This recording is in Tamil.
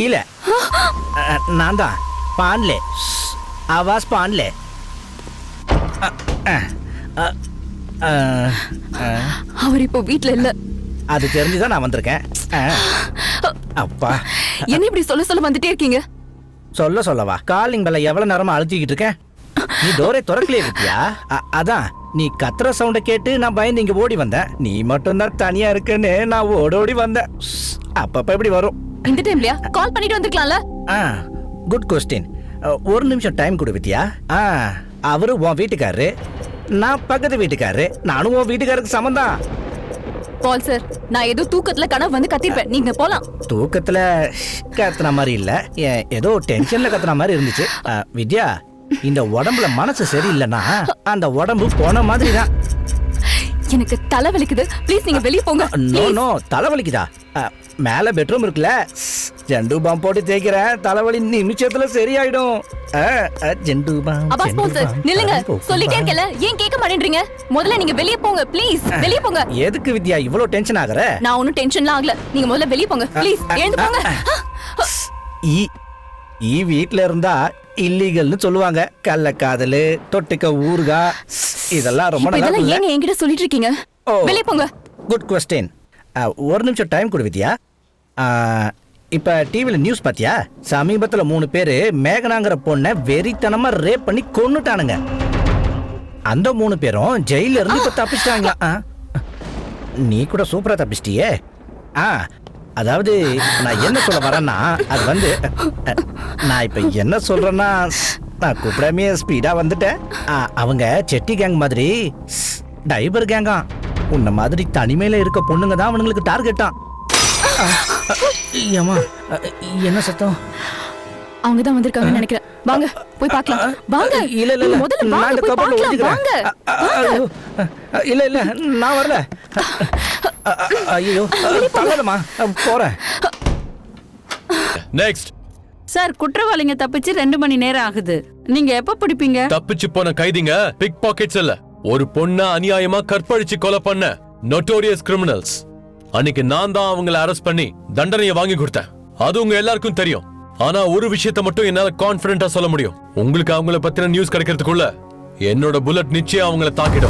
இல்ல நான் தான் பான்லே ஆவாஸ் பான்லே. அவர் இப்போ வீட்ல இல்ல. அது தெரிஞ்சுதான் நான் வந்திருக்கேன். அப்பா என்ன இப்படி சொல்ல சொல்ல வந்துட்டே இருக்கீங்க? சொல்லவா? காலிங் பெல்ல எவ்வளவு நேரமா அழுத்திக்கிட்டு இருக்கேன். நீ டோரே திறக்கலையே வித்தியா. அதான் நீ கத்துற சவுண்ட கேட்டு நான் பயந்து இங்க ஓடி வந்தேன். நீ மட்டும் தான் தனியா இருக்குன்னு நான் ஓடி வந்தேன். அப்பப்ப இப்படி வரும். இந்த டைம்லயா? கால் பண்ணிட்டு வந்திருக்கலாம்ல. Good question. ஒரு நிமிஷம் டைம் கொடு வித்தியா. அவரு உன் வீட்டுக்காரரு, நான் பக்கத்து வீட்டுக்காரரு. நானும் உன் வீட்டுக்காரருக்கு சமந்தான். பால் சார், நான் ஏதோ தூக்கத்துல கனவு வந்து கத்திருப்பேன். நீங்க போலாம். தூக்கத்துல கத்துன மாதிரி இல்ல, ஏதோ டென்ஷன்ல கத்துன மாதிரி இருந்துச்சு. வித்யா, இந்த உடம்புல மனசு சரியில்லைன்னா அந்த உடம்பு போன மாதிரி தான். எனக்கு தலை வலிக்குது. ப்ளீஸ் நீங்க வெளிய போங்க. நோ தலை வலிக்குதா? மேல பெட்ரூம் இருக்குல்ல, ஜெண்டு பாம் போட்டு தேய்க்கிறேன். தலைவலி நிமிஷத்துல சரியாயிடும். ஜெண்டு பாம். அபாஸ் பால் சார், நில்லுங்க. சொல்லிட்டே இருக்கல, ஏன் கேட்க மாட்டேன்றீங்க? முதல்ல நீங்க வெளிய போங்க ப்ளீஸ். வெளிய போங்க. எதுக்கு வித்யா இவ்ளோ டென்ஷன் ஆகுற? நான் ஒன்னும் டென்ஷன்லாம் ஆகல. நீங்க முதல்ல வெளிய போங்க ப்ளீஸ். எழுந்து போங்க. ஈ வீட்ல இருந்தா இல்லீகல்னு சொல்லுவாங்க. கள்ள காதலு, தொட்டுக்க ஊர்கா, இதெல்லாம் ரொம்ப நல்லா இதெல்லாம் ஏங்க என்கிட்ட சொல்லிட்டு இருக்கீங்க? வெளிய போங்க. Good question. ஒரு நிமிஷம் டைம் கொடு வித்யா. இப்ப டிவில நியூஸ் பாத்தியா? சமீபத்துல 3 பேரு மேகனாங்கிற பொண்ணை வெறித்தனமா ரேப் பண்ணி கொன்னுட்டானுங்க. அந்த 3 பேரும் ஜெயில இருந்து இப்ப தப்பிச்சிட்டாங்களா? நீ கூட சூப்பரா தப்பிச்சிட்டியே. அதாவது நான் என்ன சொல்ல வரேன்னா, அது வந்து நான் இப்ப என்ன சொல்றேன்னா, நான் கூப்பிடாமே ஸ்பீடா வந்துட்டேன். அவங்க செட்டி கேங் மாதிரி டைபர் கேங்கா. உன்ன மாதிரி தனிமையில இருக்க பொண்ணுங்க தான் அவனுங்களுக்கு டார்கெட்டா. ஏமா என்ன சத்தம்? அவங்க தான் வந்திருக்காங்கன்னு நினைக்கிறேன். வாங்க போய் பார்க்கலாம். வாங்க. இல்ல முதல்ல நான் இந்த கபோர்ட்ல ஒளிஞ்சுக்கிறேன். இல்ல நான் வரல. ஐயோ தங்கமா போறேன். நெக்ஸ்ட். சார், குற்றவாளிங்க தப்பிச்சு 2 மணி நேரம் ஆகுது. நீங்க எப்ப பிடிப்பீங்க? தப்பிச்சு போன கைதிங்க பிக் பாக்கெட்ஸ் இல்ல, ஒரு பொண்ண அநியாயமா கற்பழிச்சு கொலை பண்ண நோட்டோரியஸ் கிரிமினல்ஸ். அன்னைக்கு நான் தான் அவங்கள அரெஸ்ட் பண்ணி தண்டனையை வாங்கி கொடுத்தேன். அது உங்க எல்லாருக்கும் தெரியும். ஆனா ஒரு விஷயத்தை மட்டும் என்னால கான்பிடென்ட்டா சொல்ல முடியும். உங்களுக்கு அவங்கள பத்தின நியூஸ் கிடைக்கிறதுக்குள்ள என்னோட புல்லட் நிச்சயம் அவங்கள தாக்கிடும்.